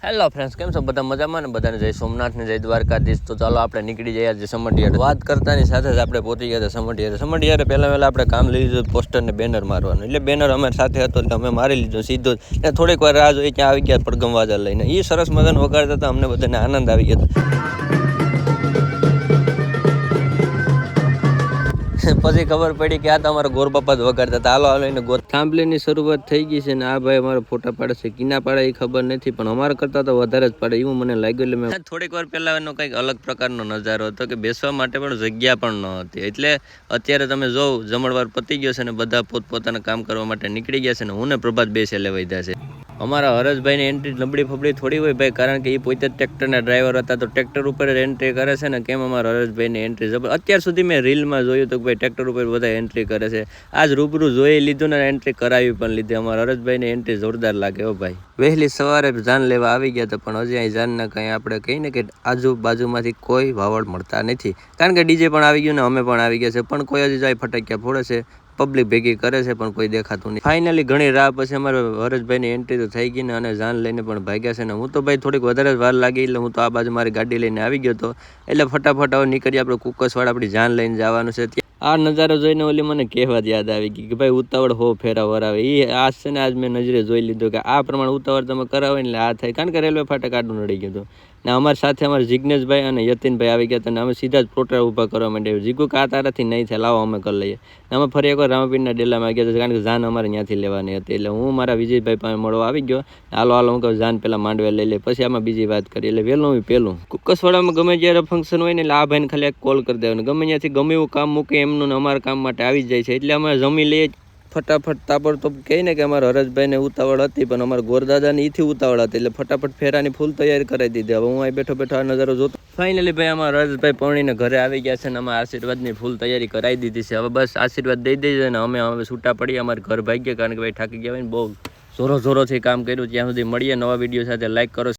Hello friends, કેમ છો બધા? મજામાં ને? બધાને જય સોમનાથ ને જય દ્વારકાધીશ. તો ચાલો આપણે નીકળી જઈએ આજે સમઢિયાર. વાત કરતાની સાથે જ આપણે પહોંચી ગયા સમઢિયાર. પહેલાં આપણે કામ લઈ લીધું પોસ્ટર ને બેનર મારવાનું. એટલે બેનર અમારી સાથે હતો એટલે અમે મારી લીધું સીધો જ. એટલે થોડીક વાર રાહ જોઈ ત્યાં આવી ગયા પડઘમ વાજા લઈને. એ સરસ મજાનું વગાડતા હતા, અમને બધાને આનંદ આવી ગયો હતો. પછી ખબર પડી કે આ તમારા ગોર બાપા જ વગાડતા હતા. હાલો એને ગોર થાંભલીની શરૂઆત થઈ ગઈ છે ને આ ભાઈ અમારા ફોટા પાડે છે. કિના પાડે એ ખબર નથી, પણ અમારા કરતા તો વધારે જ પાડે એવું મને લાગ્યું. એટલે મેં થોડીક વાર પહેલા એનો કંઈક અલગ પ્રકારનો નજારો હતો કે બેસવા માટે પણ જગ્યા પણ ન હતી. એટલે અત્યારે તમે જોવ જમણવાર પતી ગયો છે ને બધા પોતપોતાના કામ કરવા માટે નીકળી ગયા છે ને હું ને પ્રભાત બે છેલ્લે વૈધા છે. અમારા હરેશભાઈની એન્ટ્રી નબળી ફબડી થોડી હોય ભાઈ, કારણ કે એ પોતે જ ટ્રેક્ટરના ડ્રાઈવર હતા તો ટ્રેક્ટર ઉપર જ એન્ટ્રી કરે છે ને. કેમ અમારા હરેશભાઈની એન્ટ્રી જબર. અત્યાર સુધી મેં રીલમાં જોયું તો ભાઈ ટ્રેક્ટર ઉપર બધા એન્ટ્રી કરે છે. આજ રૂબરૂ જોઈ લીધું ને એન્ટ્રી કરાવી પણ લીધી. અમારા હરેશભાઈની એન્ટ્રી જોરદાર લાગે હો ભાઈ. વહેલી સવારે જાન લેવા આવી ગયા હતા, પણ હજી અહીં જાનના કંઈ આપણે કહીને કે આજુબાજુમાંથી કોઈ વાવડ મળતા નથી, કારણ કે ડીજે પણ આવી ગયું ને અમે પણ આવી ગયા છે, પણ કોઈ હજી જાય ફટાક્યા ફોડે છે, પબ્લિક ભેગી કરે છે, પણ કોઈ દેખાતું નહીં. ફાઇનલી ઘણી રાહ પછી અમારે હરેશભાઈની એન્ટ્રી તો થઈ ગઈ ને અને જાન લઈને પણ ભાગ્યા છે ને. હું તો ભાઈ થોડીક વધારે વાર લાગી એટલે હું તો આ બાજુ મારી ગાડી લઈને આવી ગયો હતો. એટલે ફટાફટ હવે નીકળી આપણે કુકસવાડ આપણી જાન લઈને જવાનું છે. આ નજારો જોઈને ઓલી મને કહેવત યાદ આવી ગઈ કે ભાઈ ઉતાવળ હો ફેરા વરાવે. એ આજ છે ને આજ મેં નજરે જોઈ લીધું કે આ પ્રમાણે ઉતાવળ તમે કરાવો ને એટલે આ થાય, કારણ કે રેલવે ફાટક આડું નડી ગયું હતું ને અમારી સાથે અમારા જિજ્ઞેશભાઈ અને યતિનભાઈ આવી ગયા હતા ને અમે સીધા જ ફોટા ઊભા કરવા માંડ્યા. જીગુ કે આ તારાથી નહીં થાય, લાવો અમે કરી લઈએ. અમે ફરી એકવાર રામાપીરના ડેલામાં ગયા હતા, કારણ કે જાન અમારે ત્યાંથી લેવાની હતી. એટલે હું મારા વિજયભાઈ પાસે મળવા આવી ગયો. હાલો હું કહું જાન પહેલાં માંડવે લઈ લે, પછી આમાં બીજી વાત કરી. એટલે વહેલું પહેલું કુકસવાડામાં ગમે જ્યારે ફંક્શન હોય ને એટલે આ ભાઈને ખાલી એક કોલ કરી દેવાનું, ગમે ત્યાંથી ગમે એવું કામ મૂકે એમનું અમારા કામ માટે આવી જાય છે. એટલે અમે જમી લઈએ ફટાફટ. તાબડતોબ કહી ને કે અમારા હરેશભાઈને ઉતાવળ હતી, પણ અમારા ગોરદાદાને એથી ઉતાવળ હતી એટલે ફટાફટ ફેરાની ફૂલ તૈયારી કરાવી દીધી. હવે હું અહીં બેઠો આ નજારો જોતો. ફાઇનલી ભાઈ અમારા હરેશભાઈ પરણીને ઘરે આવી ગયા છે ને અમે આશીર્વાદની ફૂલ તૈયારી કરાવી દીધી છે. હવે બસ આશીર્વાદ દઈ દેજો ને અમે હવે છૂટા પડીએ અમારે ઘર ભાગ્ય, કારણ કે ભાઈ થાકી ગયા હોય ને બહુ જોરોથી કામ કર્યું. ત્યાં સુધી મળીએ નવા વિડીયો સાથે. લાઈક કરો.